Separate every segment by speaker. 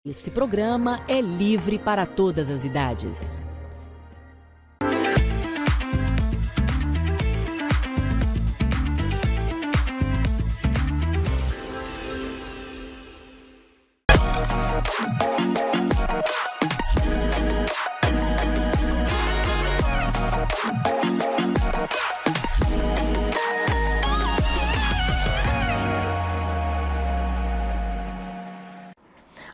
Speaker 1: Esse programa é livre para todas as idades.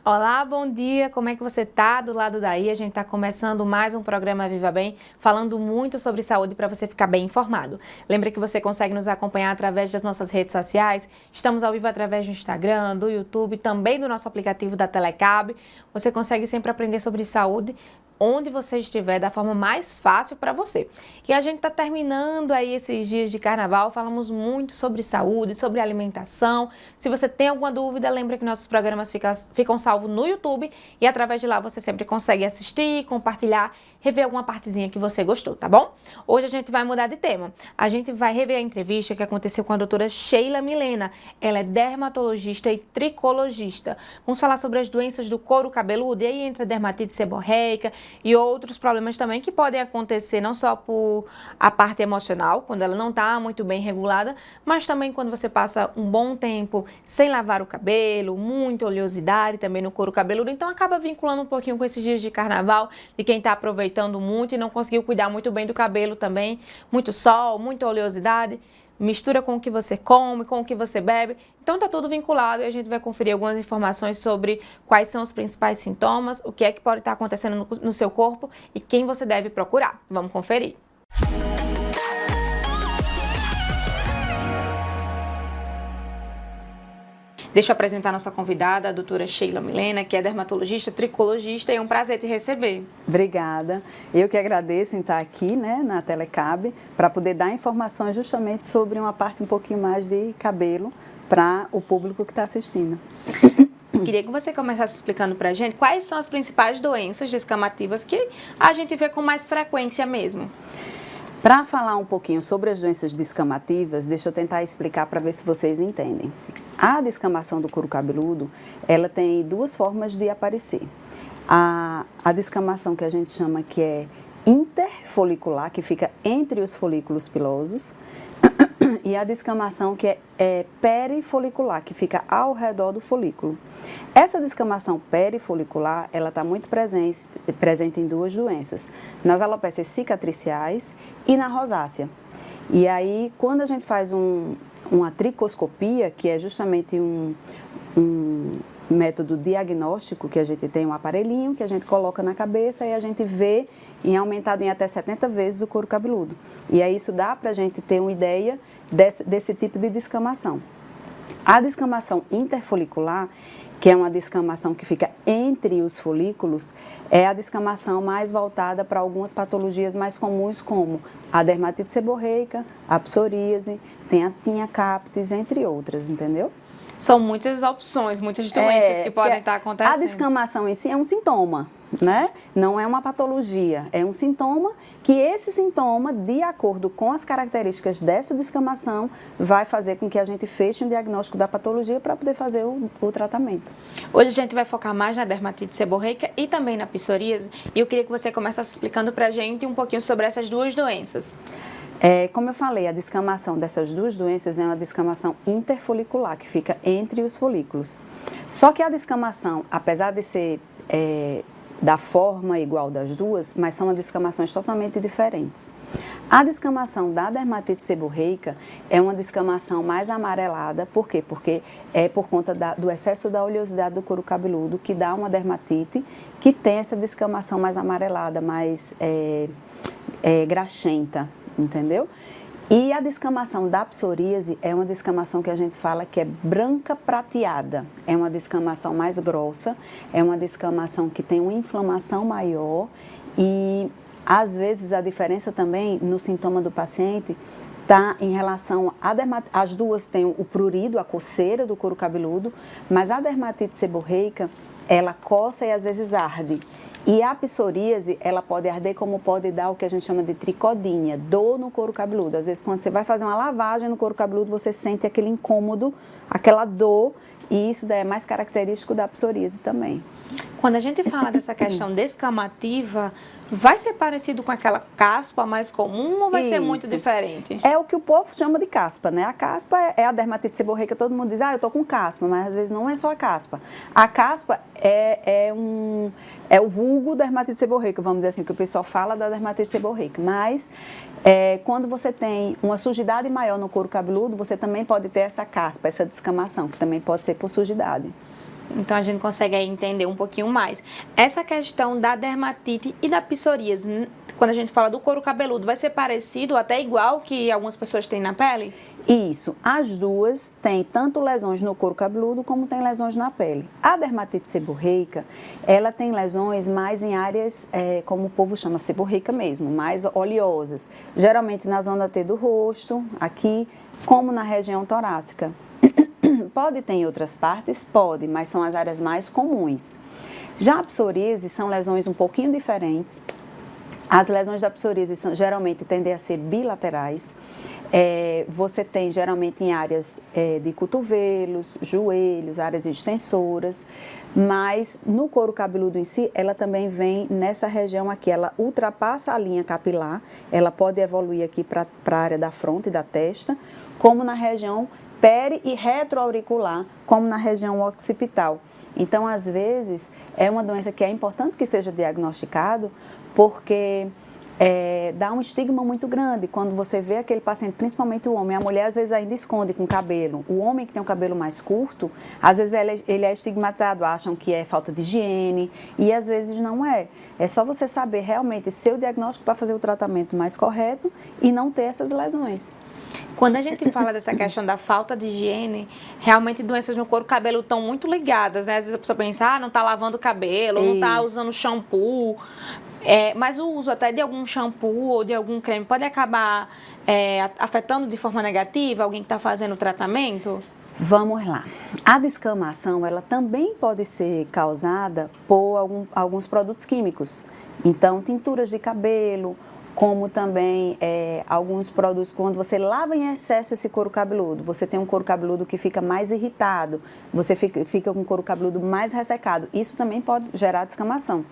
Speaker 2: Olá, bom dia, como é que você tá do lado daí? A gente tá começando mais um programa Viva Bem, falando muito sobre saúde para você ficar bem informado. Lembra que você consegue nos acompanhar através das nossas redes sociais, estamos ao vivo através do Instagram, do YouTube, também do nosso aplicativo da Telecab. Você consegue sempre aprender sobre saúde onde você estiver, da forma mais fácil para você. E a gente está terminando aí esses dias de carnaval, falamos muito sobre saúde, sobre alimentação. Se você tem alguma dúvida, lembra que nossos programas ficam salvos no YouTube e através de lá você sempre consegue assistir, compartilhar, rever alguma partezinha que você gostou, tá bom? Hoje a gente vai mudar de tema. A gente vai rever a entrevista que aconteceu com a doutora Sheila Milena. Ela é dermatologista e tricologista. Vamos falar sobre as doenças do couro cabeludo, e aí entra dermatite seborreica e outros problemas também que podem acontecer não só por a parte emocional, quando ela não está muito bem regulada, mas também quando você passa um bom tempo sem lavar o cabelo, muita oleosidade também no couro cabeludo, então acaba vinculando um pouquinho com esses dias de carnaval, de quem está aproveitando muito e não conseguiu cuidar muito bem do cabelo também, muito sol, muita oleosidade, mistura com o que você come, com o que você bebe, então tá tudo vinculado e a gente vai conferir algumas informações sobre quais são os principais sintomas, o que é que pode estar acontecendo no seu corpo e quem você deve procurar. Vamos conferir. Deixa eu apresentar nossa convidada, a doutora Sheila Milena, que é dermatologista, tricologista, e é um prazer te receber.
Speaker 3: Obrigada. Eu que agradeço em estar aqui, na Telecab, para poder dar informações justamente sobre uma parte um pouquinho mais de cabelo para o público que está assistindo.
Speaker 2: Queria que você começasse explicando para a gente quais são as principais doenças descamativas que a gente vê com mais frequência mesmo.
Speaker 3: Para falar um pouquinho sobre as doenças descamativas, deixa eu tentar explicar para ver se vocês entendem. A descamação do couro cabeludo, ela tem duas formas de aparecer. A descamação que a gente chama que é interfolicular, que fica entre os folículos pilosos, e a descamação que é perifolicular, que fica ao redor do folículo. Essa descamação perifolicular, ela está muito presente em duas doenças, nas alopécias cicatriciais e na rosácea. E aí, quando a gente faz uma tricoscopia, que é justamente um método diagnóstico, que a gente tem um aparelhinho que a gente coloca na cabeça e a gente vê aumentado em até 70 vezes o couro cabeludo. E aí isso dá para a gente ter uma ideia desse tipo de descamação. A descamação interfolicular, que é uma descamação que fica entre os folículos, é a descamação mais voltada para algumas patologias mais comuns, como a dermatite seborreica, a psoríase, tem a tinea captis, entre outras, entendeu?
Speaker 2: São muitas opções, muitas doenças que podem estar acontecendo.
Speaker 3: A descamação em si é um sintoma, né? Não é uma patologia, é um sintoma que esse sintoma, de acordo com as características dessa descamação, vai fazer com que a gente feche um diagnóstico da patologia para poder fazer o tratamento.
Speaker 2: Hoje a gente vai focar mais na dermatite seborreica e também na psoríase, e eu queria que você começasse explicando para a gente um pouquinho sobre essas duas doenças.
Speaker 3: Como eu falei, a descamação dessas duas doenças é uma descamação interfolicular, que fica entre os folículos. Só que a descamação, apesar de ser da forma igual das duas, mas são descamações totalmente diferentes. A descamação da dermatite seborreica é uma descamação mais amarelada, por quê? Porque é por conta do excesso da oleosidade do couro cabeludo, que dá uma dermatite que tem essa descamação mais amarelada, mais graxenta. Entendeu? E a descamação da psoríase é uma descamação que a gente fala que é branca prateada. É uma descamação mais grossa, é uma descamação que tem uma inflamação maior e, às vezes, a diferença também no sintoma do paciente está em relação à dermatite. As duas têm o prurido, a coceira do couro cabeludo, mas a dermatite seborreica, ela coça e às vezes arde. E a psoríase, ela pode arder como pode dar o que a gente chama de tricodínia, dor no couro cabeludo. Às vezes, quando você vai fazer uma lavagem no couro cabeludo, você sente aquele incômodo, aquela dor e isso daí é mais característico da psoríase também.
Speaker 2: Quando a gente fala dessa questão descamativa, vai ser parecido com aquela caspa mais comum ou vai ser muito diferente?
Speaker 3: É o que o povo chama de caspa, né? A caspa é a dermatite seborreica, todo mundo diz, eu tô com caspa, mas às vezes não é só a caspa. A caspa é o vulgo dermatite seborreica, vamos dizer assim, que o pessoal fala da dermatite seborreica, mas quando você tem uma sujidade maior no couro cabeludo, você também pode ter essa caspa, essa descamação, que também pode ser por sujidade.
Speaker 2: Então a gente consegue aí entender um pouquinho mais. Essa questão da dermatite e da psoríase, quando a gente fala do couro cabeludo, vai ser parecido, até igual que algumas pessoas têm na pele?
Speaker 3: Isso, as duas têm tanto lesões no couro cabeludo como tem lesões na pele. A dermatite seborreica, ela tem lesões mais em áreas, como o povo chama, seborreica mesmo, mais oleosas. Geralmente na zona T do rosto, aqui, como na região torácica. Pode ter em outras partes? Pode, mas são as áreas mais comuns. Já a psoríase são lesões um pouquinho diferentes. As lesões da psoríase geralmente tendem a ser bilaterais. Você tem geralmente em áreas de cotovelos, joelhos, áreas extensoras, mas no couro cabeludo em si, ela também vem nessa região aqui, ela ultrapassa a linha capilar, ela pode evoluir aqui para a área da fronte e da testa, como na região peri e retroauricular, como na região occipital. Então, às vezes, é uma doença que é importante que seja diagnosticado, porque dá um estigma muito grande quando você vê aquele paciente, principalmente o homem. A mulher, às vezes, ainda esconde com o cabelo. O homem que tem o cabelo mais curto, às vezes ele é estigmatizado, acham que é falta de higiene, e às vezes não é. É só você saber realmente seu diagnóstico para fazer o tratamento mais correto e não ter essas lesões.
Speaker 2: Quando a gente fala dessa questão da falta de higiene, realmente doenças no couro cabeludo estão muito ligadas, né? Às vezes a pessoa pensa, não está lavando o cabelo, não está usando shampoo. Mas o uso até de algum shampoo ou de algum creme pode acabar afetando de forma negativa alguém que está fazendo o tratamento?
Speaker 3: Vamos lá. A descamação, ela também pode ser causada por alguns produtos químicos. Então, tinturas de cabelo, como também alguns produtos, quando você lava em excesso esse couro cabeludo, você tem um couro cabeludo que fica mais irritado, você fica com o couro cabeludo mais ressecado, isso também pode gerar descamação.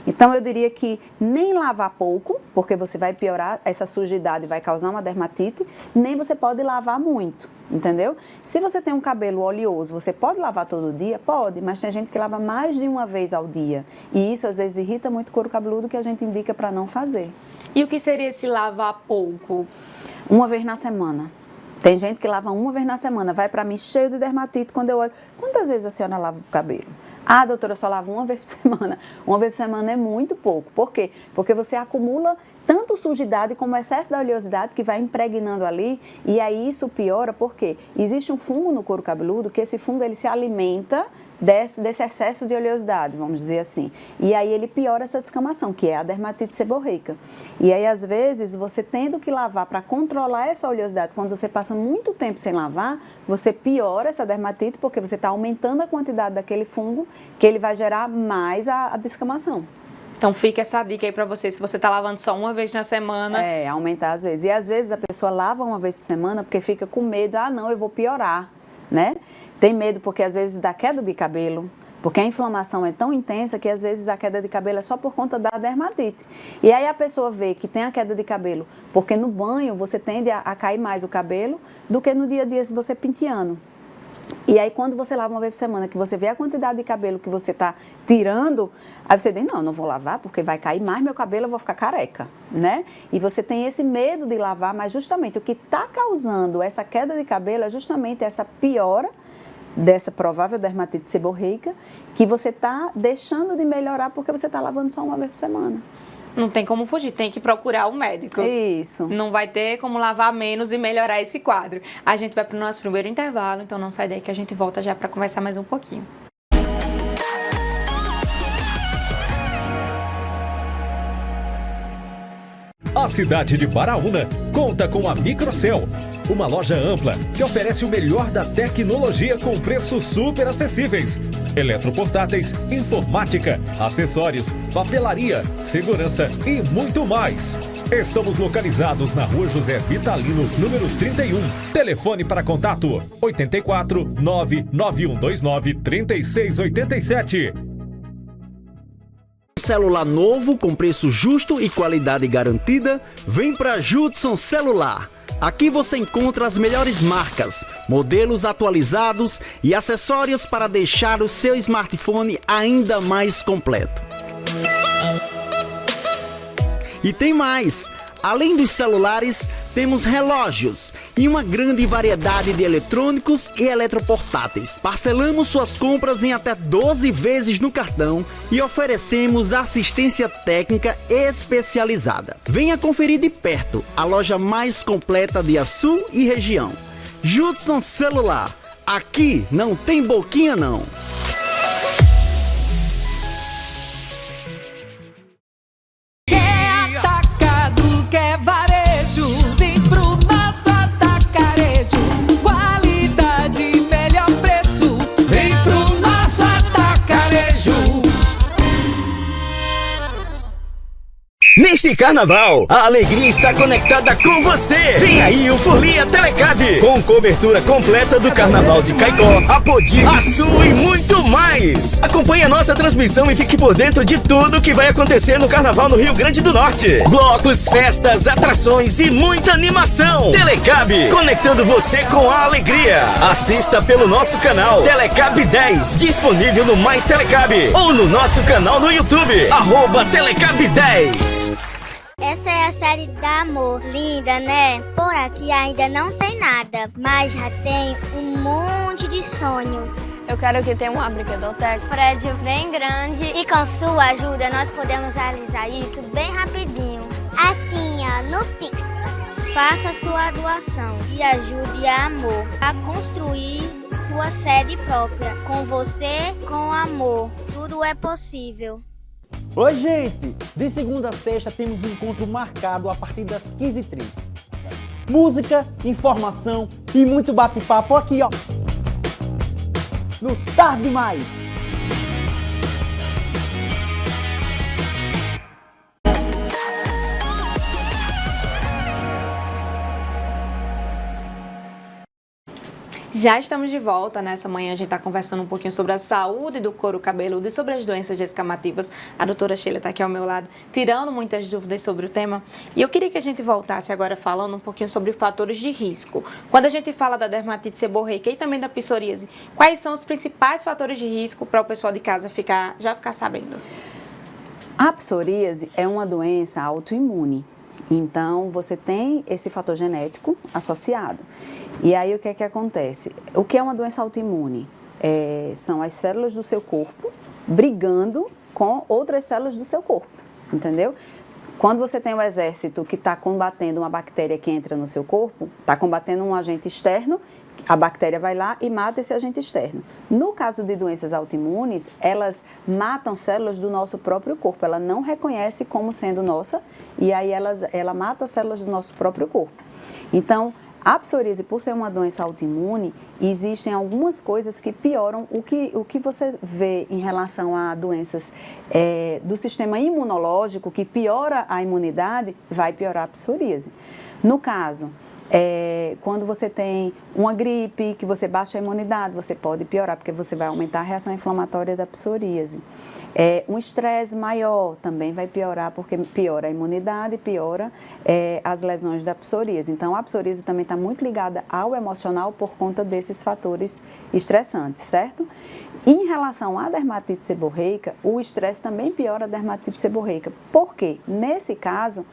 Speaker 3: Então, eu diria que nem lavar pouco, porque você vai piorar essa sujidade e vai causar uma dermatite, nem você pode lavar muito. Entendeu? Se você tem um cabelo oleoso, você pode lavar todo dia? Pode, mas tem gente que lava mais de uma vez ao dia. E isso, às vezes, irrita muito o couro cabeludo, que a gente indica para não fazer.
Speaker 2: E o que seria esse lavar pouco?
Speaker 3: Uma vez na semana. Tem gente que lava uma vez na semana. Vai para mim cheio de dermatite quando eu olho. Quantas vezes a senhora lava o cabelo? Ah, doutora, eu só lavo uma vez por semana. Uma vez por semana é muito pouco. Por quê? Porque você acumula tanto sujidade como excesso da oleosidade que vai impregnando ali, e aí isso piora porque existe um fungo no couro cabeludo que esse fungo ele se alimenta desse excesso de oleosidade, vamos dizer assim. E aí ele piora essa descamação, que é a dermatite seborreica. E aí, às vezes, você tendo que lavar para controlar essa oleosidade, quando você passa muito tempo sem lavar, você piora essa dermatite porque você está aumentando a quantidade daquele fungo que ele vai gerar mais a descamação.
Speaker 2: Então fica essa dica aí pra você, se você tá lavando só uma vez na semana.
Speaker 3: Aumentar às vezes. E às vezes a pessoa lava uma vez por semana porque fica com medo, não, eu vou piorar, né? Tem medo porque às vezes dá queda de cabelo, porque a inflamação é tão intensa que às vezes a queda de cabelo é só por conta da dermatite. E aí a pessoa vê que tem a queda de cabelo, porque no banho você tende a cair mais o cabelo do que no dia a dia se você penteando. E aí, quando você lava uma vez por semana, que você vê a quantidade de cabelo que você está tirando, aí você diz, não vou lavar porque vai cair mais meu cabelo, eu vou ficar careca, né? E você tem esse medo de lavar, mas justamente o que está causando essa queda de cabelo é justamente essa piora dessa provável dermatite seborreica, que você está deixando de melhorar porque você está lavando só uma vez por semana.
Speaker 2: Não tem como fugir, tem que procurar o médico.
Speaker 3: Isso.
Speaker 2: Não vai ter como lavar menos e melhorar esse quadro. A gente vai para o nosso primeiro intervalo, então não sai daí que a gente volta já para conversar mais um pouquinho.
Speaker 4: A cidade de Baraúna conta com a Microcel, uma loja ampla que oferece o melhor da tecnologia com preços super acessíveis. Eletroportáteis, informática, acessórios, papelaria, segurança e muito mais. Estamos localizados na Rua José Vitalino, número 31. Telefone para contato 84 99129 3687.
Speaker 5: Celular novo com preço justo e qualidade garantida, vem para Judson Celular. Aqui você encontra as melhores marcas, modelos atualizados e acessórios para deixar o seu smartphone ainda mais completo. E tem mais! Além dos celulares, temos relógios e uma grande variedade de eletrônicos e eletroportáteis. Parcelamos suas compras em até 12 vezes no cartão e oferecemos assistência técnica especializada. Venha conferir de perto a loja mais completa de Açu e região. Judson Celular. Aqui não tem boquinha não.
Speaker 6: Vem pro nosso atacarejo, qualidade, melhor preço. Vem pro nosso atacarejo.
Speaker 7: Neste carnaval, a alegria está conectada com você. Vem aí o Folia Telecab, com cobertura completa do Carnaval de Caicó, Apodi, Açu e muito mais. Acompanhe a nossa transmissão e fique por dentro de tudo que vai acontecer no Carnaval no Rio Grande do Norte. Blocos, festas, atrações e muita animação. Telecab, conectando você com a alegria. Assista pelo nosso canal Telecab 10, disponível no Mais Telecab ou no nosso canal no YouTube, @Telecab 10.
Speaker 8: Essa é a série da Amor. Linda, né? Por aqui ainda não tem nada, mas já tem um monte de sonhos.
Speaker 9: Eu quero que tenha uma brinquedoteca.
Speaker 8: Prédio bem grande. E com sua ajuda, nós podemos realizar isso bem rapidinho. Assim, ó, no Pix. Faça sua doação e ajude a Amor a construir sua sede própria. Com você, com amor. Tudo é possível.
Speaker 5: Oi, gente! De segunda a sexta temos um encontro marcado a partir das 15h30. Música, informação e muito bate-papo aqui, ó. No Tarde Mais.
Speaker 2: Já estamos de volta. Nessa manhã a gente está conversando um pouquinho sobre a saúde do couro cabeludo e sobre as doenças descamativas. A doutora Sheila está aqui ao meu lado, tirando muitas dúvidas sobre o tema. E eu queria que a gente voltasse agora falando um pouquinho sobre fatores de risco. Quando a gente fala da dermatite seborreica e também da psoríase, quais são os principais fatores de risco para o pessoal de casa já ficar sabendo?
Speaker 3: A psoríase é uma doença autoimune. Então, você tem esse fator genético associado. E aí, o que é que acontece? O que é uma doença autoimune? São as células do seu corpo brigando com outras células do seu corpo, entendeu? Quando você tem um exército que está combatendo uma bactéria que entra no seu corpo, está combatendo um agente externo, a bactéria vai lá e mata esse agente externo. No caso de doenças autoimunes, elas matam células do nosso próprio corpo. Ela não reconhece como sendo nossa e aí ela mata células do nosso próprio corpo. Então, a psoríase, por ser uma doença autoimune, existem algumas coisas que pioram o que você vê em relação a doenças do sistema imunológico, que piora a imunidade, vai piorar a psoríase. No caso, quando você tem uma gripe, que você baixa a imunidade, você pode piorar, porque você vai aumentar a reação inflamatória da psoríase. Um estresse maior também vai piorar, porque piora a imunidade, piora as lesões da psoríase. Então, a psoríase também está muito ligada ao emocional por conta desses fatores estressantes, certo? Em relação à dermatite seborreica, o estresse também piora a dermatite seborreica. Por quê? Nesse caso,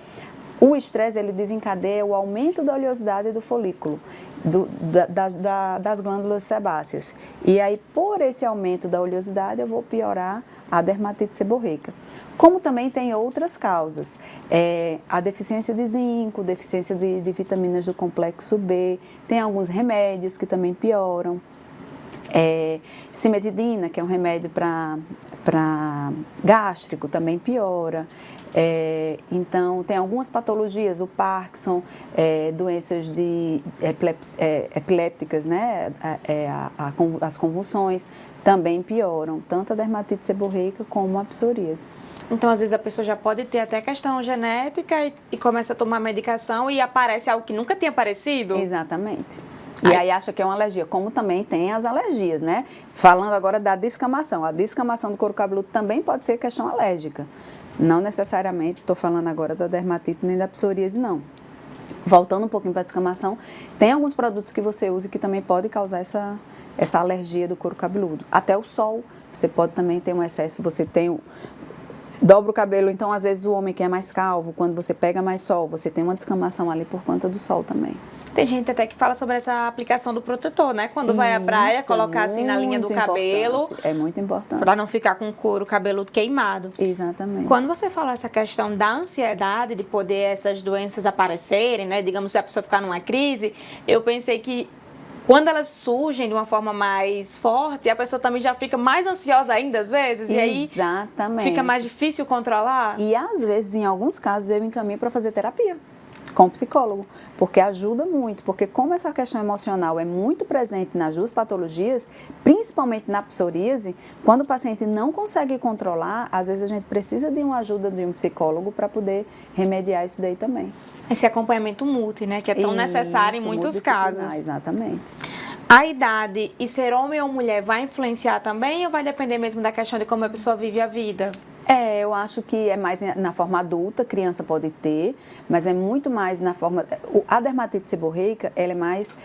Speaker 3: o estresse ele desencadeia o aumento da oleosidade do folículo, das glândulas sebáceas. E aí, por esse aumento da oleosidade, eu vou piorar a dermatite seborreica. Como também tem outras causas, a deficiência de zinco, deficiência de vitaminas do complexo B, tem alguns remédios que também pioram. Cimetidina, que é um remédio para gástrico, também piora. Então, tem algumas patologias, o Parkinson, doenças epilépticas, né? As convulsões também pioram, tanto a dermatite seborreica como a psoríase.
Speaker 2: Então, às vezes, a pessoa já pode ter até questão genética e começa a tomar medicação e aparece algo que nunca tinha aparecido?
Speaker 3: Exatamente. E aí acha que é uma alergia, como também tem as alergias, né? Falando agora da descamação. A descamação do couro cabeludo também pode ser questão alérgica. Não necessariamente, estou falando agora da dermatite nem da psoríase, não. Voltando um pouquinho para a descamação, tem alguns produtos que você usa que também pode causar essa alergia do couro cabeludo. Até o sol, você pode também ter um excesso, dobra o cabelo, então às vezes o homem que é mais calvo, quando você pega mais sol, você tem uma descamação ali por conta do sol também.
Speaker 2: Tem gente até que fala sobre essa aplicação do protetor, né? Quando vai à praia, colocar assim na linha do cabelo.
Speaker 3: É muito importante.
Speaker 2: Para não ficar com o couro cabeludo queimado.
Speaker 3: Exatamente.
Speaker 2: Quando você falou essa questão da ansiedade, de poder essas doenças aparecerem, né? Digamos, se a pessoa ficar numa crise, eu pensei que quando elas surgem de uma forma mais forte, a pessoa também já fica mais ansiosa ainda, às vezes. E aí fica mais difícil controlar.
Speaker 3: E às vezes, em alguns casos, eu encaminho para fazer terapia com o psicólogo, porque ajuda muito, porque como essa questão emocional é muito presente nas duas patologias, principalmente na psoríase, quando o paciente não consegue controlar, às vezes a gente precisa de uma ajuda de um psicólogo para poder remediar isso daí também.
Speaker 2: Esse acompanhamento mútuo, né, que é tão necessário em muitos casos.
Speaker 3: Exatamente.
Speaker 2: A idade e ser homem ou mulher vai influenciar também ou vai depender mesmo da questão de como a pessoa vive a vida?
Speaker 3: Eu acho que é mais na forma adulta, criança pode ter, mas é muito mais na forma... A dermatite seborreica, ela é mais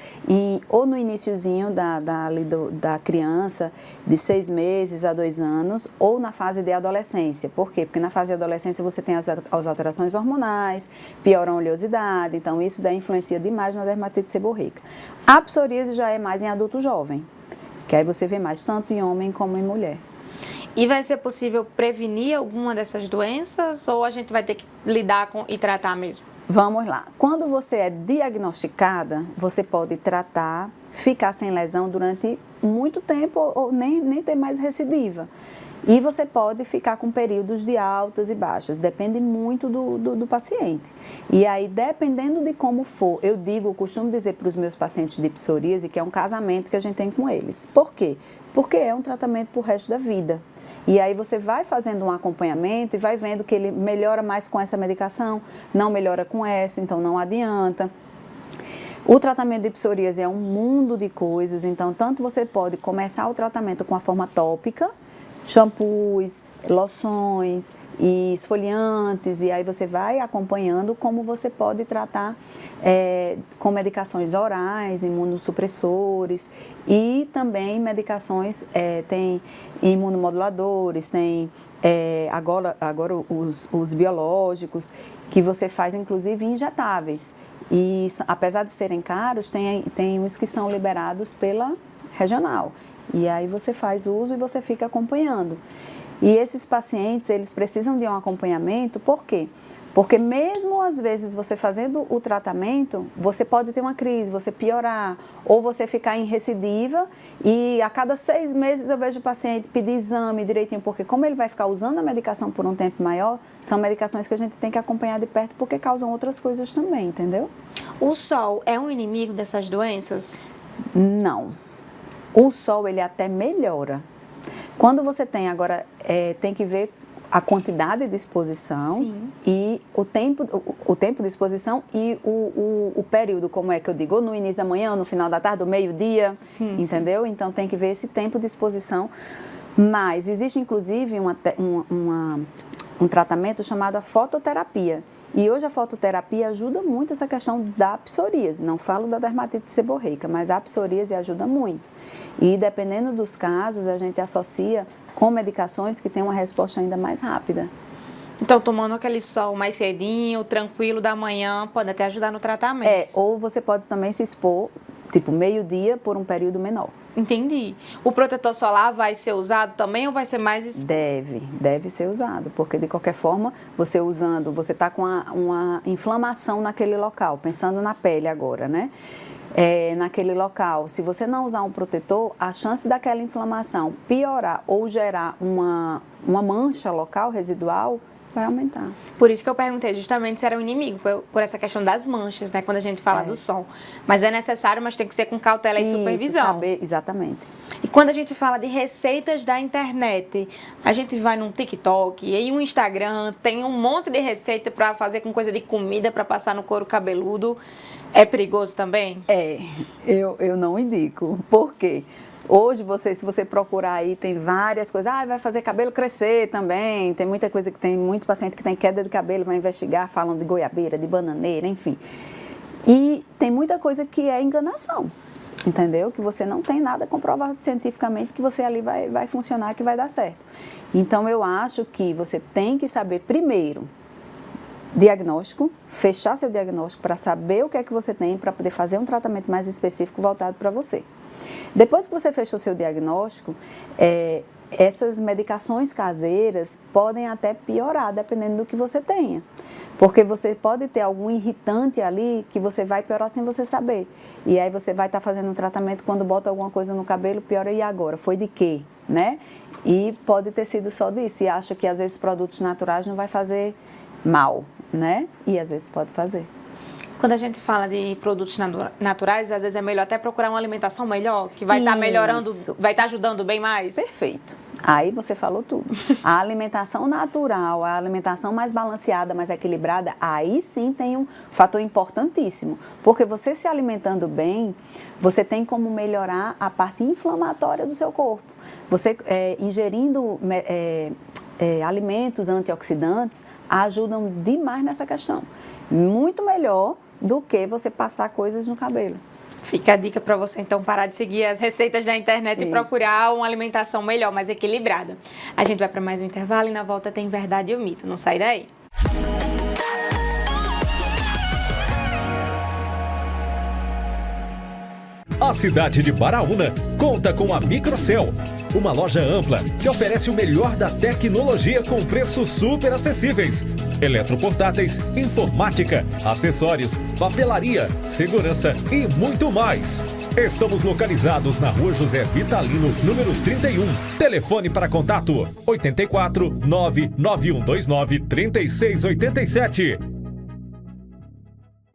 Speaker 3: ou no iniciozinho da criança, de 6 meses a 2 anos, ou na fase de adolescência. Por quê? Porque na fase de adolescência você tem as alterações hormonais, piora a oleosidade, então isso daí influencia demais na dermatite seborreica. A psoríase já é mais em adulto jovem, que aí você vê mais tanto em homem como em mulher.
Speaker 2: E vai ser possível prevenir alguma dessas doenças ou a gente vai ter que lidar com e tratar mesmo?
Speaker 3: Vamos lá. Quando você é diagnosticada, você pode tratar, ficar sem lesão durante muito tempo ou nem ter mais recidiva. E você pode ficar com períodos de altas e baixas, depende muito do paciente. E aí, dependendo de como for, eu costumo dizer para os meus pacientes de psoríase que é um casamento que a gente tem com eles. Por quê? Porque é um tratamento para o resto da vida. E aí você vai fazendo um acompanhamento e vai vendo que ele melhora mais com essa medicação, não melhora com essa, então não adianta. O tratamento de psoríase é um mundo de coisas, então tanto você pode começar o tratamento com a forma tópica, shampoos, loções e esfoliantes, e aí você vai acompanhando como você pode tratar com medicações orais, imunossupressores e também medicações, tem imunomoduladores, tem agora os biológicos, que você faz inclusive injetáveis. E apesar de serem caros, tem uns que são liberados pela regional. E aí você faz uso e você fica acompanhando. E esses pacientes, eles precisam de um acompanhamento, por quê? Porque mesmo às vezes você fazendo o tratamento, você pode ter uma crise, você piorar, ou você ficar em recidiva e a cada 6 meses eu vejo o paciente pedir exame direitinho, porque como ele vai ficar usando a medicação por um tempo maior, são medicações que a gente tem que acompanhar de perto porque causam outras coisas também, entendeu?
Speaker 2: O sol é um inimigo dessas doenças?
Speaker 3: Não. O sol, ele até melhora. Quando você tem agora, tem que ver a quantidade de exposição. Sim. E o tempo de exposição e o período, como é que eu digo, ou no início da manhã, ou no final da tarde, ou meio-dia, entendeu? Sim. Então tem que ver esse tempo de exposição. Mas existe inclusive um tratamento chamado a fototerapia. E hoje a fototerapia ajuda muito essa questão da psoríase. Não falo da dermatite seborreica, mas a psoríase ajuda muito. E dependendo dos casos, a gente associa com medicações que têm uma resposta ainda mais rápida.
Speaker 2: Então, tomando aquele sol mais cedinho, tranquilo da manhã, pode até ajudar no tratamento.
Speaker 3: Ou você pode também se expor, tipo meio-dia, por um período menor.
Speaker 2: Entendi. O protetor solar vai ser usado também ou vai ser mais...
Speaker 3: Deve ser usado, porque de qualquer forma, você usando, você está com uma inflamação naquele local, pensando na pele agora, né? naquele local. Se você não usar um protetor, a chance daquela inflamação piorar ou gerar uma mancha local residual vai aumentar.
Speaker 2: Por isso que eu perguntei justamente se era um inimigo, por essa questão das manchas, né? Quando a gente fala do som. Mas é necessário, mas tem que ser com cautela e supervisão.
Speaker 3: Saber, exatamente.
Speaker 2: E quando a gente fala de receitas da internet, a gente vai num TikTok e aí um Instagram, tem um monte de receita para fazer com coisa de comida para passar no couro cabeludo. É perigoso também?
Speaker 3: Eu não indico. Por quê? Hoje, se você procurar aí, tem várias coisas. Vai fazer cabelo crescer também. Tem muita coisa tem muito paciente que tem queda de cabelo, vai investigar, falam de goiabeira, de bananeira, enfim. E tem muita coisa que é enganação, entendeu? Que você não tem nada comprovado cientificamente que você ali vai funcionar, que vai dar certo. Então, eu acho que você tem que saber primeiro diagnóstico, fechar seu diagnóstico para saber o que é que você tem, para poder fazer um tratamento mais específico voltado para você. Depois que você fechou seu diagnóstico, essas medicações caseiras podem até piorar, dependendo do que você tenha. Porque você pode ter algum irritante ali que você vai piorar sem você saber. E aí você vai estar fazendo um tratamento, quando bota alguma coisa no cabelo, piora, e agora? Foi de quê? Né? E pode ter sido só disso. E acha que às vezes produtos naturais não vai fazer mal, né? E às vezes pode fazer.
Speaker 2: Quando a gente fala de produtos naturais, às vezes é melhor até procurar uma alimentação melhor, que vai estar melhorando, vai estar ajudando bem mais.
Speaker 3: Perfeito. Aí você falou tudo. A alimentação natural, a alimentação mais balanceada, mais equilibrada, aí sim tem um fator importantíssimo. Porque você se alimentando bem, você tem como melhorar a parte inflamatória do seu corpo. Você ingerindo alimentos antioxidantes ajudam demais nessa questão. Muito melhor do que você passar coisas no cabelo.
Speaker 2: Fica a dica para você, então, parar de seguir as receitas da internet e procurar uma alimentação melhor, mais equilibrada. A gente vai para mais um intervalo e na volta tem Verdade ou Mito. Não sai daí.
Speaker 4: A cidade de Paraúna conta com a Microcel, uma loja ampla que oferece o melhor da tecnologia com preços super acessíveis. Eletroportáteis, informática, acessórios, papelaria, segurança e muito mais. Estamos localizados na Rua José Vitalino, número 31. Telefone para contato 84 99129 3687.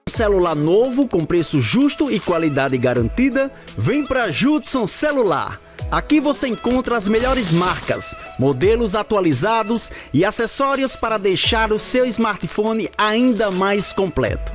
Speaker 5: Celular novo com preço justo e qualidade garantida, vem para Judson Celular. Aqui você encontra as melhores marcas, modelos atualizados e acessórios para deixar o seu smartphone ainda mais completo.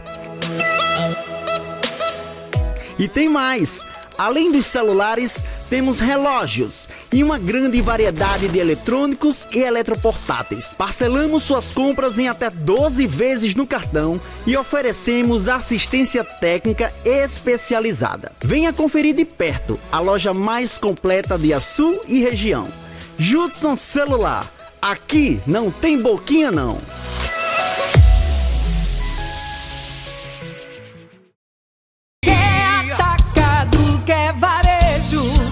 Speaker 5: E tem mais! Além dos celulares, temos relógios e uma grande variedade de eletrônicos e eletroportáteis. Parcelamos suas compras em até 12 vezes no cartão e oferecemos assistência técnica especializada. Venha conferir de perto a loja mais completa de Açu e região. Judson Celular. Aqui não tem boquinha não.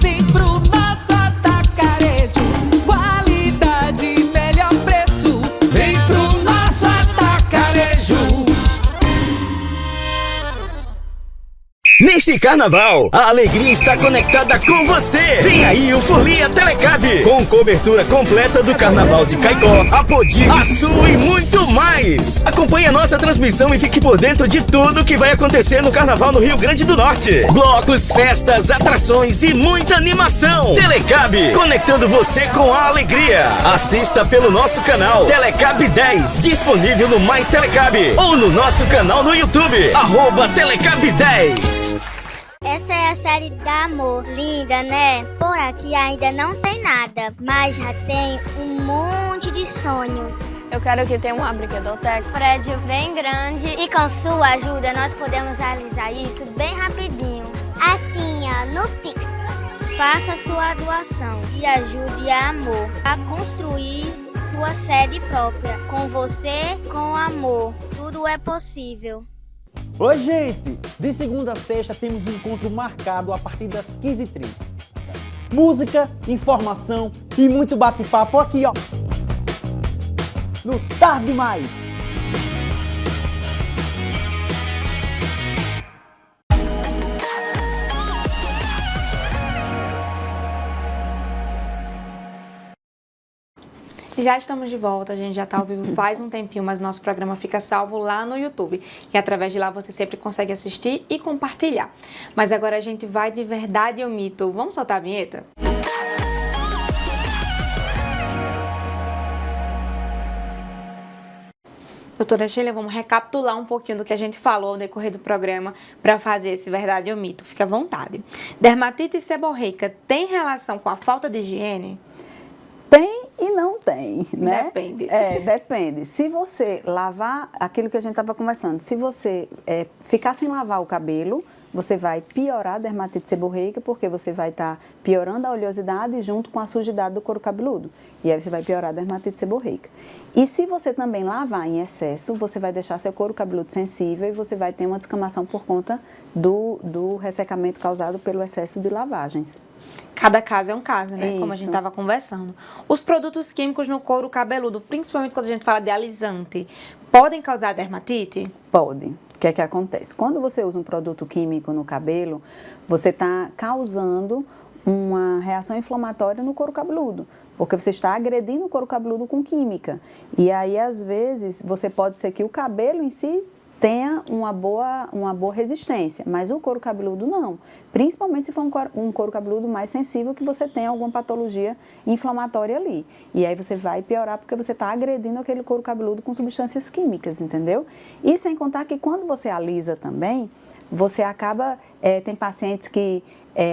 Speaker 6: Vem pro nosso atacarejo, qualidade, melhor preço. Vem pro nosso atacarejo.
Speaker 7: Neste carnaval, a alegria está conectada com você. Vem aí o Folia Telecab, com cobertura completa do Carnaval de Caicó, Apodi, Açu e muito mais. Acompanhe a nossa transmissão e fique por dentro de tudo que vai acontecer no Carnaval no Rio Grande do Norte. Blocos, festas, atrações e muita animação. Telecab, conectando você com a alegria. Assista pelo nosso canal Telecab 10, disponível no Mais Telecab ou no nosso canal no YouTube, @Telecab 10.
Speaker 8: Essa é a série da Amor. Linda, né? Por aqui ainda não tem nada, mas já tem um monte de sonhos.
Speaker 9: Eu quero que tenha uma brinquedoteca.
Speaker 8: Um prédio bem grande e com sua ajuda nós podemos realizar isso bem rapidinho. Assim, no Pix. Faça sua doação e ajude a Amor a construir sua sede própria. Com você, com amor. Tudo é possível.
Speaker 5: Oi, gente! De segunda a sexta temos um encontro marcado a partir das 15h30. Música, informação e muito bate-papo aqui, ó. No Tarde Demais.
Speaker 2: Já estamos de volta, a gente já está ao vivo faz um tempinho, mas nosso programa fica salvo lá no YouTube. E através de lá você sempre consegue assistir e compartilhar. Mas agora a gente vai de verdade ou mito. Vamos soltar a vinheta? Doutora Sheila, vamos recapitular um pouquinho do que a gente falou no decorrer do programa para fazer esse verdade ou mito. Fica à vontade. Dermatite seborreica tem relação com a falta de higiene?
Speaker 3: Tem e não tem, né?
Speaker 2: Depende.
Speaker 3: Depende. Se você lavar, aquilo que a gente estava conversando, se você ficar sem lavar o cabelo, você vai piorar a dermatite seborreica, porque você vai estar piorando a oleosidade junto com a sujidade do couro cabeludo. E aí você vai piorar a dermatite seborreica. E se você também lavar em excesso, você vai deixar seu couro cabeludo sensível e você vai ter uma descamação por conta do ressecamento causado pelo excesso de lavagens.
Speaker 2: Cada caso é um caso, né?
Speaker 3: Isso.
Speaker 2: Como a gente estava conversando. Os produtos químicos no couro cabeludo, principalmente quando a gente fala de alisante, podem causar dermatite?
Speaker 3: Pode. O que é que acontece? Quando você usa um produto químico no cabelo, você está causando uma reação inflamatória no couro cabeludo, porque você está agredindo o couro cabeludo com química. E aí, às vezes, pode ser que o cabelo em si tenha uma boa resistência, mas o couro cabeludo não. Principalmente se for um couro cabeludo mais sensível, que você tem alguma patologia inflamatória ali. E aí você vai piorar porque você está agredindo aquele couro cabeludo com substâncias químicas, entendeu? E sem contar que quando você alisa também, você acaba, tem pacientes que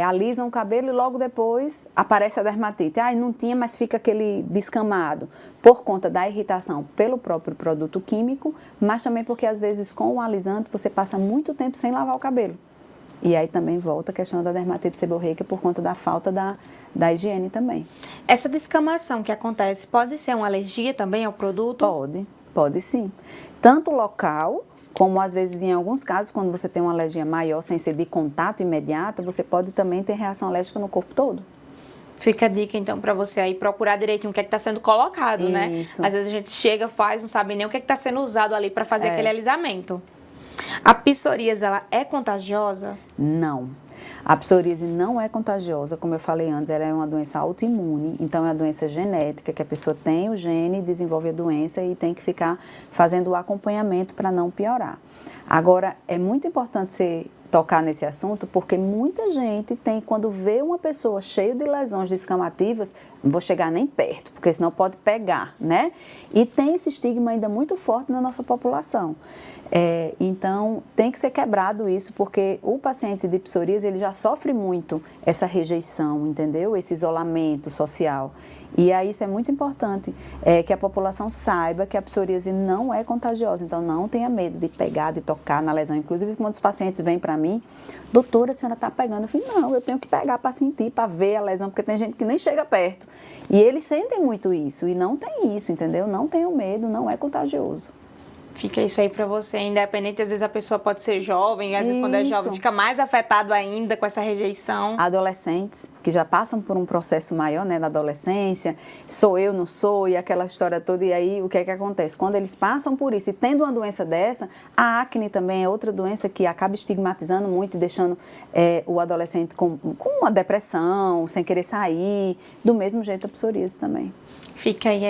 Speaker 3: alisam o cabelo e logo depois aparece a dermatite. Não tinha, mas fica aquele descamado por conta da irritação pelo próprio produto químico, mas também porque às vezes com o alisante você passa muito tempo sem lavar o cabelo. E aí também volta a questão da dermatite seborreica por conta da falta da higiene também.
Speaker 2: Essa descamação que acontece pode ser uma alergia também ao produto?
Speaker 3: Pode sim. Tanto local, como às vezes em alguns casos, quando você tem uma alergia maior sem ser de contato imediato, você pode também ter reação alérgica no corpo todo.
Speaker 2: Fica a dica, então, para você aí procurar direitinho o que é que está sendo colocado, né?
Speaker 3: Isso.
Speaker 2: Às vezes a gente chega, faz, não sabe nem o que é que está sendo usado ali para fazer aquele alisamento. A psoríase, ela é contagiosa?
Speaker 3: Não. A psoríase não é contagiosa, como eu falei antes, ela é uma doença autoimune, então é uma doença genética, que a pessoa tem o gene, desenvolve a doença e tem que ficar fazendo o acompanhamento para não piorar. Agora, é muito importante você tocar nesse assunto, porque muita gente tem, quando vê uma pessoa cheia de lesões descamativas, não vou chegar nem perto, porque senão pode pegar, né? E tem esse estigma ainda muito forte na nossa população. Então, tem que ser quebrado isso, porque o paciente de psoríase, ele já sofre muito essa rejeição, entendeu? Esse isolamento social. E aí, isso é muito importante, que a população saiba que a psoríase não é contagiosa. Então, não tenha medo de pegar, de tocar na lesão. Inclusive, quando os pacientes vêm para mim, doutora, a senhora está pegando? Eu falei, não, eu tenho que pegar para sentir, para ver a lesão, porque tem gente que nem chega perto. E eles sentem muito isso, e não tem isso, entendeu? Não tenham medo, não é contagioso.
Speaker 2: Fica isso aí para você, independente, às vezes a pessoa pode ser jovem, às vezes quando é jovem fica mais afetado ainda com essa rejeição.
Speaker 3: Adolescentes que já passam por um processo maior, né, na adolescência, sou eu, não sou, e aquela história toda, e aí o que é que acontece? Quando eles passam por isso e tendo uma doença dessa, a acne também é outra doença que acaba estigmatizando muito e deixando o adolescente com uma depressão, sem querer sair, do mesmo jeito a psoríase também.
Speaker 2: Fica aí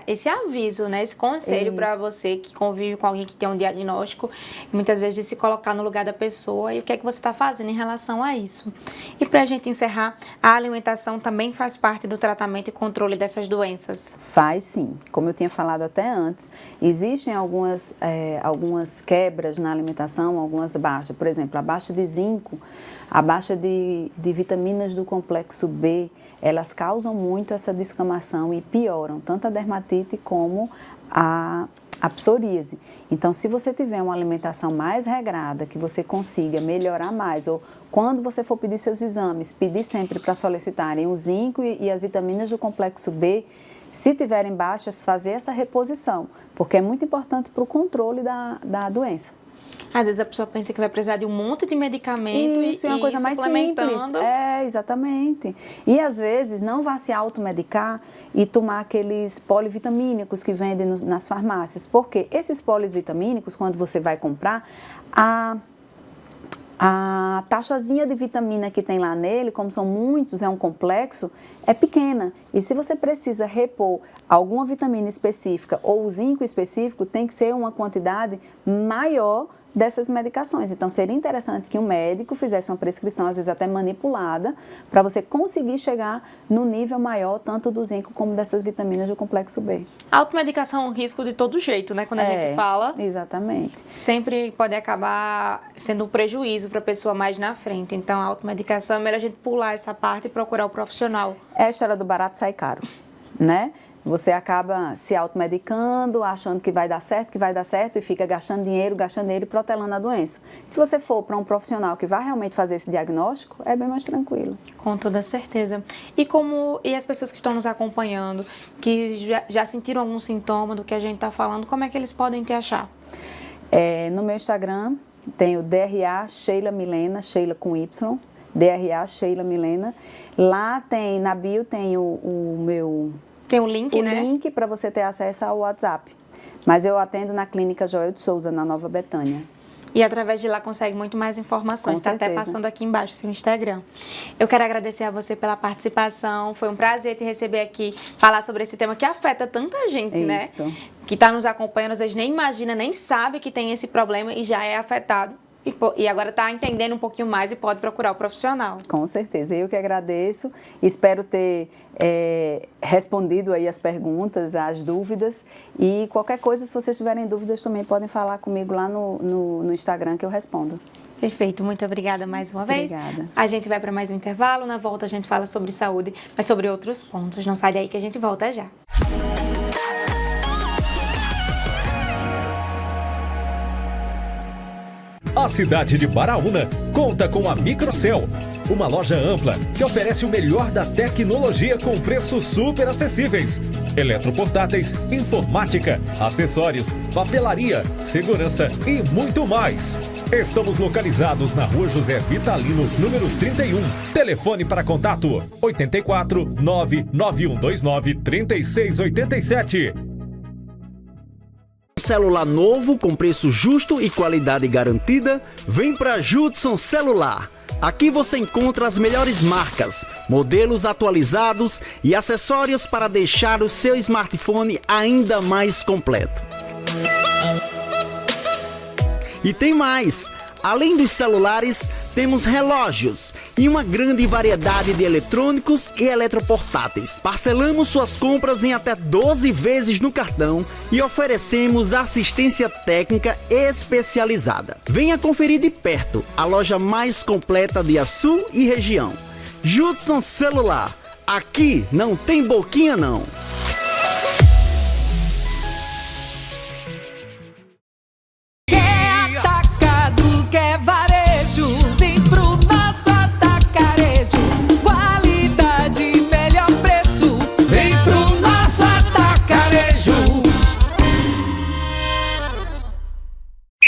Speaker 2: esse aviso, né? Esse conselho para você que convive com alguém que tem um diagnóstico, muitas vezes de se colocar no lugar da pessoa e o que é que você está fazendo em relação a isso. E para a gente encerrar, a alimentação também faz parte do tratamento e controle dessas doenças?
Speaker 3: Faz sim. Como eu tinha falado até antes, existem algumas quebras na alimentação, algumas baixas. Por exemplo, a baixa de zinco, a baixa de vitaminas do complexo B, elas causam muito essa descamação e pioram tanto a dermatite como a psoríase. Então, se você tiver uma alimentação mais regrada, que você consiga melhorar mais, ou quando você for pedir seus exames, pedir sempre para solicitarem o zinco e as vitaminas do complexo B, se tiverem baixas, fazer essa reposição, porque é muito importante para o controle da doença.
Speaker 2: Às vezes a pessoa pensa que vai precisar de um monte de medicamento
Speaker 3: Isso, é uma coisa mais simples. Exatamente. E às vezes não vá se automedicar e tomar aqueles polivitamínicos que vendem nas farmácias. Porque esses polivitamínicos, quando você vai comprar, A taxazinha de vitamina que tem lá nele, como são muitos, é um complexo, é pequena. E se você precisa repor alguma vitamina específica ou o zinco específico, tem que ser uma quantidade maior dessas medicações. Então, seria interessante que um médico fizesse uma prescrição, às vezes até manipulada, para você conseguir chegar no nível maior, tanto do zinco como dessas vitaminas do complexo B.
Speaker 2: A automedicação é um risco de todo jeito, né? Quando a gente fala.
Speaker 3: Exatamente.
Speaker 2: Sempre pode acabar sendo um prejuízo para a pessoa mais na frente. Então, a automedicação é melhor a gente pular essa parte e procurar o profissional.
Speaker 3: É a história do barato sai caro, né? Você acaba se automedicando, achando que vai dar certo e fica gastando dinheiro e protelando a doença. Se você for para um profissional que vai realmente fazer esse diagnóstico, é bem mais tranquilo.
Speaker 2: Com toda certeza. E as pessoas que estão nos acompanhando, que já sentiram algum sintoma do que a gente está falando, como é que eles podem te achar?
Speaker 3: No meu Instagram tem o DRA Sheila Milena, Sheila com Y, DRA Sheila Milena. Lá tem, na bio tem o meu...
Speaker 2: Tem o link, né?
Speaker 3: O link para você ter acesso ao WhatsApp. Mas eu atendo na Clínica Joel de Souza, na Nova Betânia.
Speaker 2: E através de lá consegue muito mais informações. Está até passando aqui embaixo seu Instagram. Eu quero agradecer a você pela participação. Foi um prazer te receber aqui, falar sobre esse tema que afeta tanta gente, né? Que está nos acompanhando, às vezes nem imagina, nem sabe que tem esse problema e já é afetado. E agora está entendendo um pouquinho mais e pode procurar o profissional.
Speaker 3: Com certeza. Eu que agradeço. Espero ter respondido aí as perguntas, as dúvidas. E qualquer coisa, se vocês tiverem dúvidas, também podem falar comigo lá no Instagram que eu respondo.
Speaker 2: Perfeito. Muito obrigada mais uma vez.
Speaker 3: Obrigada.
Speaker 2: A gente vai para mais um intervalo. Na volta a gente fala sobre saúde, mas sobre outros pontos. Não sai daí que a gente volta já.
Speaker 4: A cidade de Baraúna conta com a Microcel, uma loja ampla que oferece o melhor da tecnologia com preços super acessíveis. Eletroportáteis, informática, acessórios, papelaria, segurança e muito mais. Estamos localizados na Rua José Vitalino, número 31. Telefone para contato 84 99129 3687.
Speaker 5: Celular novo com preço justo e qualidade garantida, vem para Judson Celular. Aqui você encontra as melhores marcas, modelos atualizados e acessórios para deixar o seu smartphone ainda mais completo. E tem mais! Além dos celulares, temos relógios e uma grande variedade de eletrônicos e eletroportáteis. Parcelamos suas compras em até 12 vezes no cartão e oferecemos assistência técnica especializada. Venha conferir de perto a loja mais completa de Açu e região. Judson Celular. Aqui não tem boquinha não.
Speaker 6: Quer varejo, vem pro nosso atacarejo. Qualidade, melhor preço, vem pro nosso atacarejo.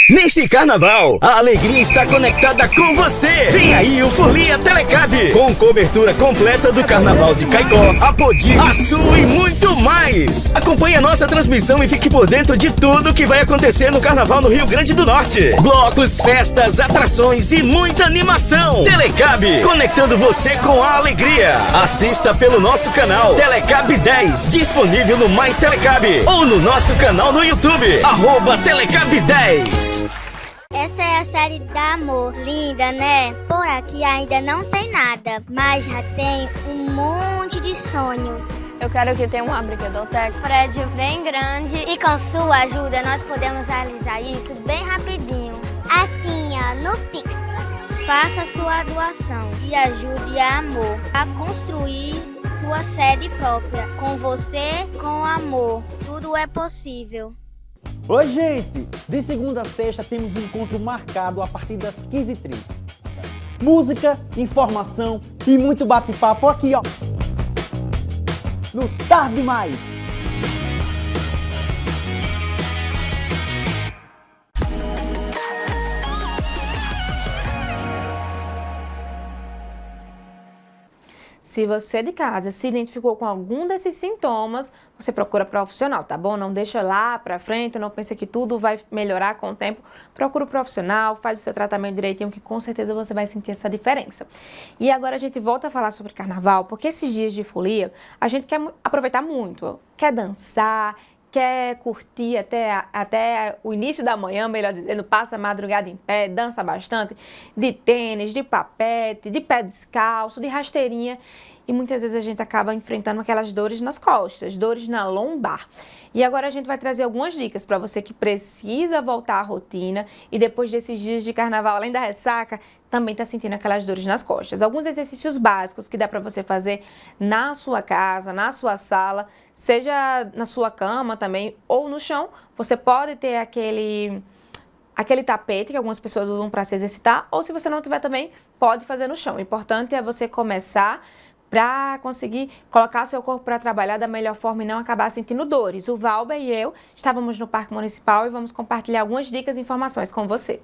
Speaker 7: Neste carnaval, a alegria está conectada com você. Vem aí o Folia Telecab, com cobertura completa do Carnaval de Caicó, Apodi, Açu e muito mais. Acompanhe a nossa transmissão e fique por dentro de tudo que vai acontecer no Carnaval no Rio Grande do Norte. Blocos, festas, atrações e muita animação. Telecab, conectando você com a alegria. Assista pelo nosso canal Telecab 10, disponível no Mais Telecab ou no nosso canal no YouTube, @Telecab 10.
Speaker 8: Essa é a série da Amor. Linda, né? Por aqui ainda não tem nada, mas já tem um monte de sonhos.
Speaker 9: Eu quero que tenha uma brinquedoteca.
Speaker 8: Um prédio bem grande e com sua ajuda nós podemos realizar isso bem rapidinho. Assim, ó, no Pix. Faça sua doação e ajude a Amor a construir sua sede própria. Com você, com amor, tudo é possível.
Speaker 5: Oi, gente! De segunda a sexta temos um encontro marcado a partir das 15h30. Música, informação e muito bate-papo aqui, ó. No Tarde Mais.
Speaker 2: Se você de casa se identificou com algum desses sintomas, você procura profissional, tá bom? Não deixa lá pra frente, não pensa que tudo vai melhorar com o tempo. Procura o profissional, faz o seu tratamento direitinho, que com certeza você vai sentir essa diferença. E agora a gente volta a falar sobre carnaval, porque esses dias de folia, a gente quer aproveitar muito, quer dançar, quer curtir até o início da manhã, melhor dizendo, passa a madrugada em pé, dança bastante, de tênis, de papete, de pé descalço, de rasteirinha. E muitas vezes a gente acaba enfrentando aquelas dores nas costas, dores na lombar. E agora a gente vai trazer algumas dicas para você que precisa voltar à rotina e depois desses dias de carnaval, além da ressaca, também está sentindo aquelas dores nas costas. Alguns exercícios básicos que dá para você fazer na sua casa, na sua sala, seja na sua cama também ou no chão. Você pode ter aquele tapete que algumas pessoas usam para se exercitar, ou se você não tiver também, pode fazer no chão. O importante é você começar para conseguir colocar seu corpo para trabalhar da melhor forma e não acabar sentindo dores. O Valber e eu estávamos no Parque Municipal e vamos compartilhar algumas dicas e informações com você.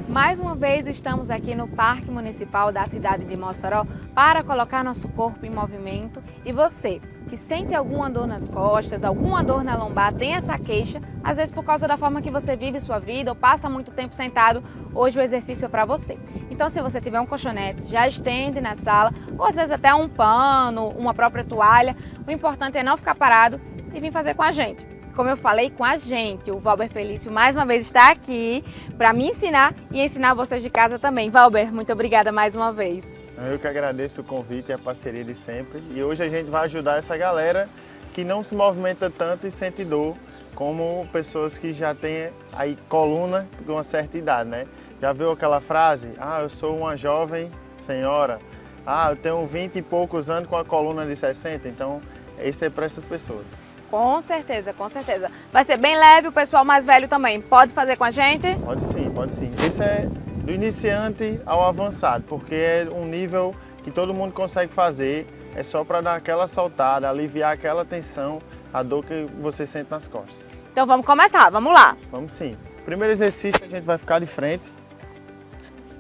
Speaker 2: Mais uma vez estamos aqui no Parque Municipal da cidade de Mossoró para colocar nosso corpo em movimento. E você que sente alguma dor nas costas, alguma dor na lombar, tem essa queixa, às vezes por causa da forma que você vive sua vida ou passa muito tempo sentado, hoje o exercício é para você. Então se você tiver um colchonete, já estende na sala, ou às vezes até um pano, uma própria toalha. O importante é não ficar parado e vir fazer com a gente. Como eu falei, com a gente, o Valber Felício mais uma vez está aqui para me ensinar e ensinar vocês de casa também. Valber, muito obrigada mais uma vez.
Speaker 10: Eu que agradeço o convite e a parceria de sempre. E hoje a gente vai ajudar essa galera que não se movimenta tanto e sente dor, como pessoas que já têm aí coluna de uma certa idade, né? Já viu aquela frase? Ah, eu sou uma jovem senhora. Ah, eu tenho 20 e poucos anos com a coluna de 60. Então, esse é para essas pessoas.
Speaker 2: Com certeza, com certeza. Vai ser bem leve, o pessoal mais velho também pode fazer com a gente?
Speaker 10: Pode sim, pode sim. Esse é do iniciante ao avançado, porque é um nível que todo mundo consegue fazer, é só para dar aquela soltada, aliviar aquela tensão, a dor que você sente nas costas.
Speaker 2: Então vamos começar, vamos lá.
Speaker 10: Vamos sim. Primeiro exercício, a gente vai ficar de frente,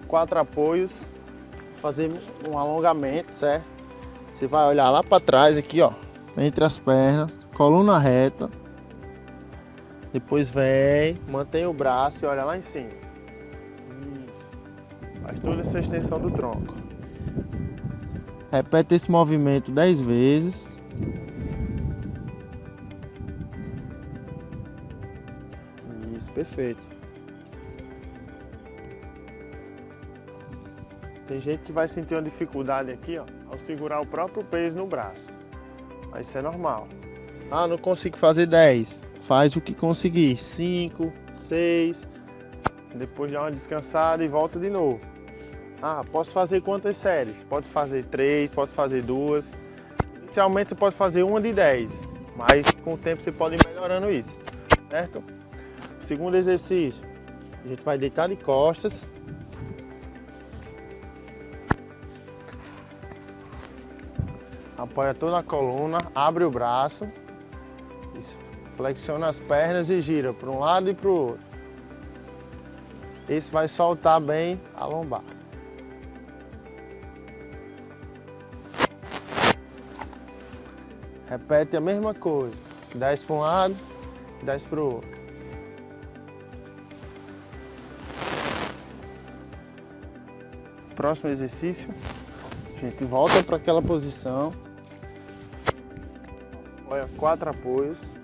Speaker 10: 4 apoios, fazer um alongamento, certo? Você vai olhar lá para trás aqui, ó, entre as pernas, coluna reta, depois vem, mantém o braço e olha lá em cima. Isso. Faz toda essa extensão do tronco. Repete esse movimento 10 vezes. Isso, perfeito. Tem gente que vai sentir uma dificuldade aqui, ó, ao segurar o próprio peso no braço. Mas isso é normal. Ah, não consigo fazer 10. Faz o que conseguir. 5, 6. Depois dá uma descansada e volta de novo. Ah, posso fazer quantas séries? Pode fazer 3, pode fazer 2. Inicialmente você pode fazer uma de 10. Mas com o tempo você pode ir melhorando isso. Certo? Segundo exercício. A gente vai deitar de costas. Apoia toda a coluna, abre o braço, isso, flexiona as pernas e gira para um lado e para o outro. Esse vai soltar bem a lombar. Repete a mesma coisa, 10 para um lado, 10 para o outro. Próximo exercício, a gente volta para aquela posição. Olha, 4 apoios,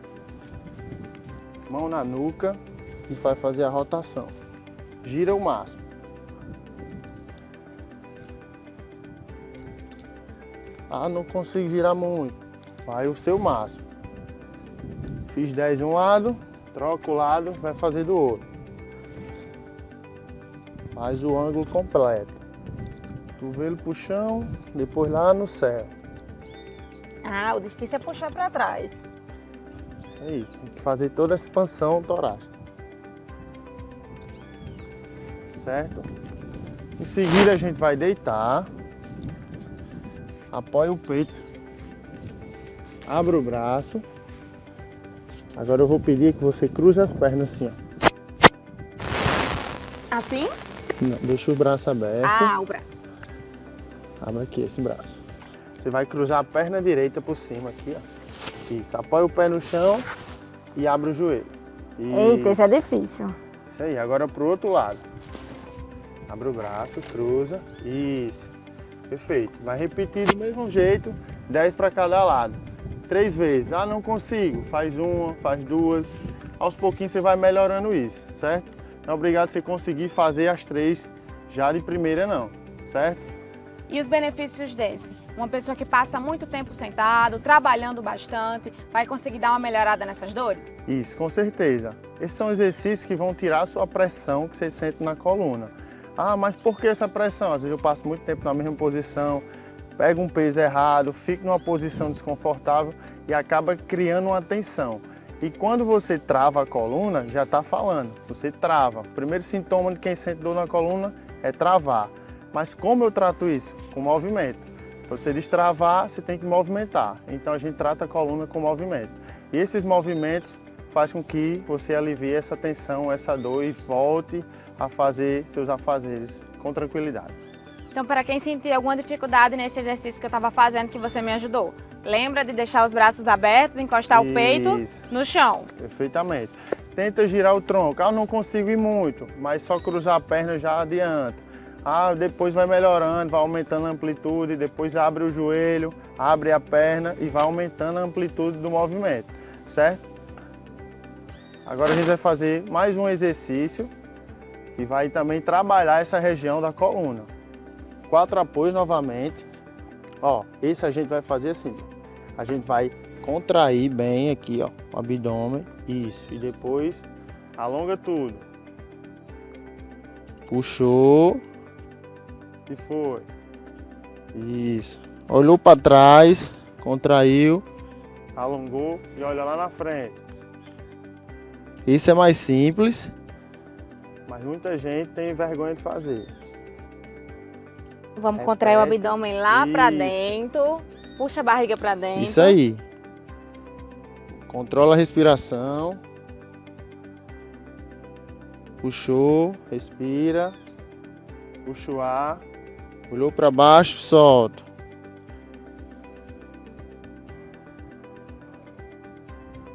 Speaker 10: mão na nuca e vai fazer a rotação. Gira o máximo. Ah, não consigo girar muito. Vai o seu máximo. Fiz 10 de um lado, troca o lado, vai fazer do outro. Faz o ângulo completo. Cotovelo pro chão, depois lá no céu.
Speaker 2: Ah, o difícil é puxar para trás.
Speaker 10: Isso aí, tem que fazer toda essa expansão torácica. Certo? Em seguida a gente vai deitar. Apoia o peito. Abre o braço. Agora eu vou pedir que você cruze as pernas assim, ó.
Speaker 2: Assim?
Speaker 10: Não, deixa o braço aberto.
Speaker 2: Ah, o braço.
Speaker 10: Abre aqui esse braço. Você vai cruzar a perna direita por cima aqui, ó. Isso, apoia o pé no chão e abre o joelho.
Speaker 9: Eita, isso é difícil.
Speaker 10: Isso aí, agora pro outro lado. Abre o braço, cruza. Isso. Perfeito. Vai repetir do mesmo jeito, 10 para cada lado. 3 vezes. Ah, não consigo. Faz uma, faz duas. Aos pouquinhos você vai melhorando isso, certo? Não é obrigado você conseguir fazer as 3 já de primeira não, certo?
Speaker 2: E os benefícios desse? Uma pessoa que passa muito tempo sentado, trabalhando bastante, vai conseguir dar uma melhorada nessas dores?
Speaker 10: Isso, com certeza. Esses são exercícios que vão tirar a sua pressão que você sente na coluna. Ah, mas por que essa pressão? Às vezes eu passo muito tempo na mesma posição, pego um peso errado, fico numa posição desconfortável e acaba criando uma tensão. E quando você trava a coluna, já está falando, você trava. O primeiro sintoma de quem sente dor na coluna é travar. Mas como eu trato isso? Com movimento. Para você destravar, você tem que movimentar. Então a gente trata a coluna com movimento. E esses movimentos fazem com que você alivie essa tensão, essa dor e volte a fazer seus afazeres com tranquilidade.
Speaker 2: Então, para quem sentir alguma dificuldade nesse exercício que eu estava fazendo, que você me ajudou, lembra de deixar os braços abertos, encostar o peito no chão.
Speaker 10: Perfeitamente. Tenta girar o tronco. Ah, eu não consigo ir muito, mas só cruzar a perna já adianta. Ah, depois vai melhorando, vai aumentando a amplitude, depois abre o joelho, abre a perna e vai aumentando a amplitude do movimento, certo? Agora a gente vai fazer mais um exercício que vai também trabalhar essa região da coluna. 4 apoios novamente. Ó, esse a gente vai fazer assim. A gente vai contrair bem aqui, ó, o abdômen. Isso. E depois alonga tudo. Puxou. E foi. Isso. Olhou para trás, contraiu, alongou e olha lá na frente. Isso é mais simples, mas muita gente tem vergonha de fazer.
Speaker 2: Vamos contrair o abdômen lá para dentro, puxa a barriga para dentro.
Speaker 10: Isso aí. Controla a respiração. Puxou, respira. Puxa o ar. Olhou para baixo, solta.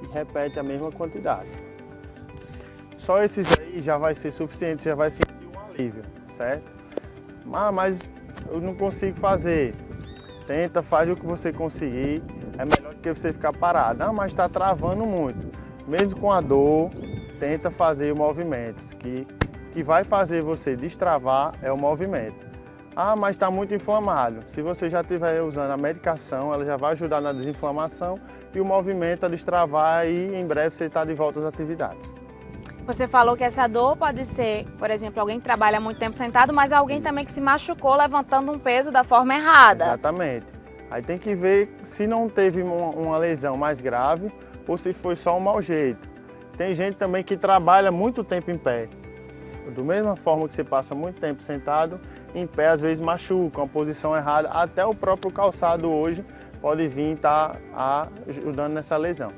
Speaker 10: E repete a mesma quantidade. Só esses aí já vai ser suficiente, já vai sentir um alívio, certo? Mas eu não consigo fazer. Tenta, faz o que você conseguir. É melhor do que você ficar parado. Ah, mas está travando muito. Mesmo com a dor, tenta fazer movimentos. Que vai fazer você destravar é o movimento. Ah, mas está muito inflamado. Se você já estiver usando a medicação, ela já vai ajudar na desinflamação e o movimento a destravar e em breve você está de volta às atividades.
Speaker 2: Você falou que essa dor pode ser, por exemplo, alguém que trabalha muito tempo sentado, mas alguém também que se machucou levantando um peso da forma errada.
Speaker 10: Exatamente. Aí tem que ver se não teve uma lesão mais grave ou se foi só um mau jeito. Tem gente também que trabalha muito tempo em pé. Da mesma forma que você passa muito tempo sentado, em pé às vezes machuca, uma posição errada. Até o próprio calçado hoje pode vir estar ajudando nessa lesão.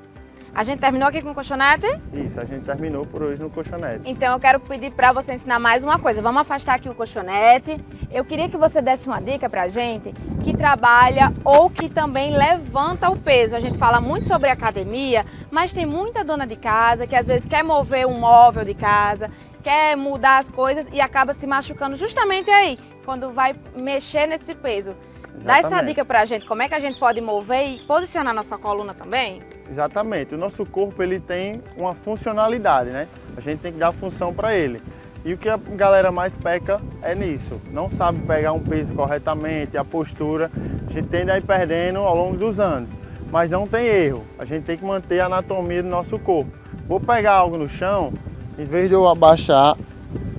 Speaker 2: A gente terminou aqui com o colchonete?
Speaker 10: Isso, a gente terminou por hoje no colchonete.
Speaker 2: Então eu quero pedir para você ensinar mais uma coisa. Vamos afastar aqui o colchonete. Eu queria que você desse uma dica pra gente que trabalha ou que também levanta o peso. A gente fala muito sobre academia, mas tem muita dona de casa que às vezes quer mover um móvel de casa, quer mudar as coisas e acaba se machucando justamente aí, quando vai mexer nesse peso.
Speaker 10: Exatamente.
Speaker 2: Dá essa dica pra gente, como é que a gente pode mover e posicionar nossa coluna também?
Speaker 10: Exatamente, o nosso corpo ele tem uma funcionalidade, né? A gente tem que dar função para ele. E o que a galera mais peca é nisso, não sabe pegar um peso corretamente, a postura, a gente tende a ir perdendo ao longo dos anos. Mas não tem erro, a gente tem que manter a anatomia do nosso corpo. Vou pegar algo no chão, em vez de eu abaixar,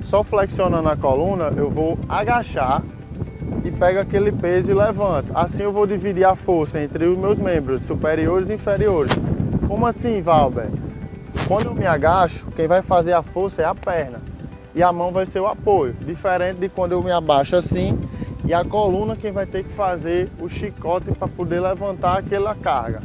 Speaker 10: só flexionando a coluna, eu vou agachar e pego aquele peso e levanto. Assim eu vou dividir a força entre os meus membros superiores e inferiores. Como assim, Valber? Quando eu me agacho, quem vai fazer a força é a perna e a mão vai ser o apoio. Diferente de quando eu me abaixo assim e a coluna quem vai ter que fazer o chicote para poder levantar aquela carga.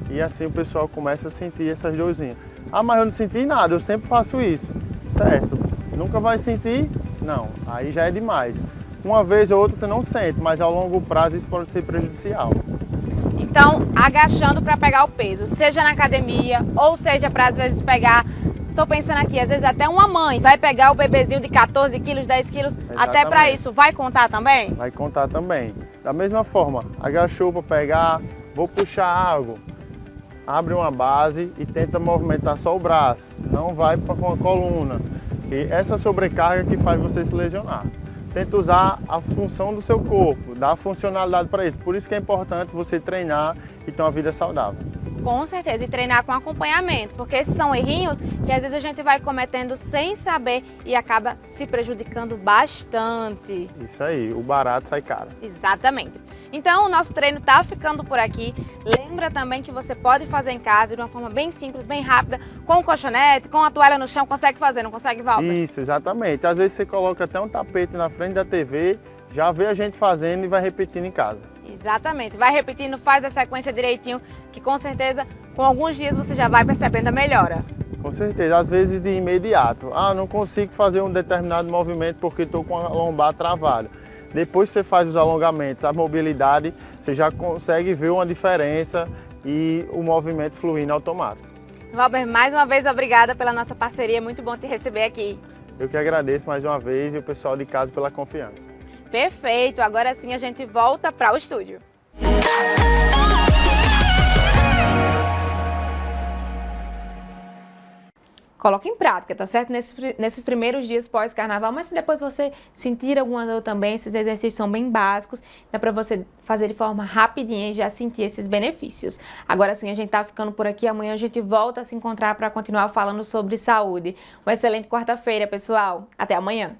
Speaker 10: E assim o pessoal começa a sentir essas dorzinhas. Ah, mas eu não senti nada, eu sempre faço isso. Certo, nunca vai sentir Não, aí já é demais. Uma vez ou outra você não sente, mas ao longo prazo isso pode ser prejudicial.
Speaker 2: Então, agachando para pegar o peso, seja na academia ou seja para às vezes pegar, tô pensando aqui, às vezes até uma mãe vai pegar o bebezinho de 14 quilos, 10 quilos, até para isso, vai contar também?
Speaker 10: Vai contar também. Da mesma forma, agachou para pegar, vou puxar água, abre uma base e tenta movimentar só o braço, não vai para a coluna. E essa sobrecarga que faz você se lesionar. Tenta usar a função do seu corpo, dar funcionalidade para isso. Por isso que é importante você treinar e ter uma vida saudável.
Speaker 2: Com certeza, e treinar com acompanhamento, porque esses são errinhos que às vezes a gente vai cometendo sem saber e acaba se prejudicando bastante.
Speaker 10: Isso aí, o barato sai caro.
Speaker 2: Exatamente. Então o nosso treino tá ficando por aqui. Lembra também que você pode fazer em casa de uma forma bem simples, bem rápida, com o colchonete, com a toalha no chão, consegue fazer, não consegue, Walter?
Speaker 10: Isso, exatamente. Às vezes você coloca até um tapete na frente da TV, já vê a gente fazendo e vai repetindo em casa.
Speaker 2: Exatamente, vai repetindo, faz a sequência direitinho, que com certeza, com alguns dias você já vai percebendo a melhora.
Speaker 10: Com certeza, às vezes de imediato. Não consigo fazer um determinado movimento porque estou com a lombar travada. Depois que você faz os alongamentos, a mobilidade, você já consegue ver uma diferença e o movimento fluindo automático.
Speaker 2: Walter, mais uma vez obrigada pela nossa parceria, muito bom te receber aqui.
Speaker 10: Eu que agradeço mais uma vez e o pessoal de casa pela confiança.
Speaker 2: Perfeito, agora sim a gente volta para o estúdio. Coloque em prática, tá certo? Nesses primeiros dias pós-carnaval, mas se depois você sentir alguma dor também, esses exercícios são bem básicos, dá para você fazer de forma rapidinha e já sentir esses benefícios. Agora sim, a gente tá ficando por aqui, amanhã a gente volta a se encontrar para continuar falando sobre saúde. Uma excelente quarta-feira, pessoal. Até amanhã.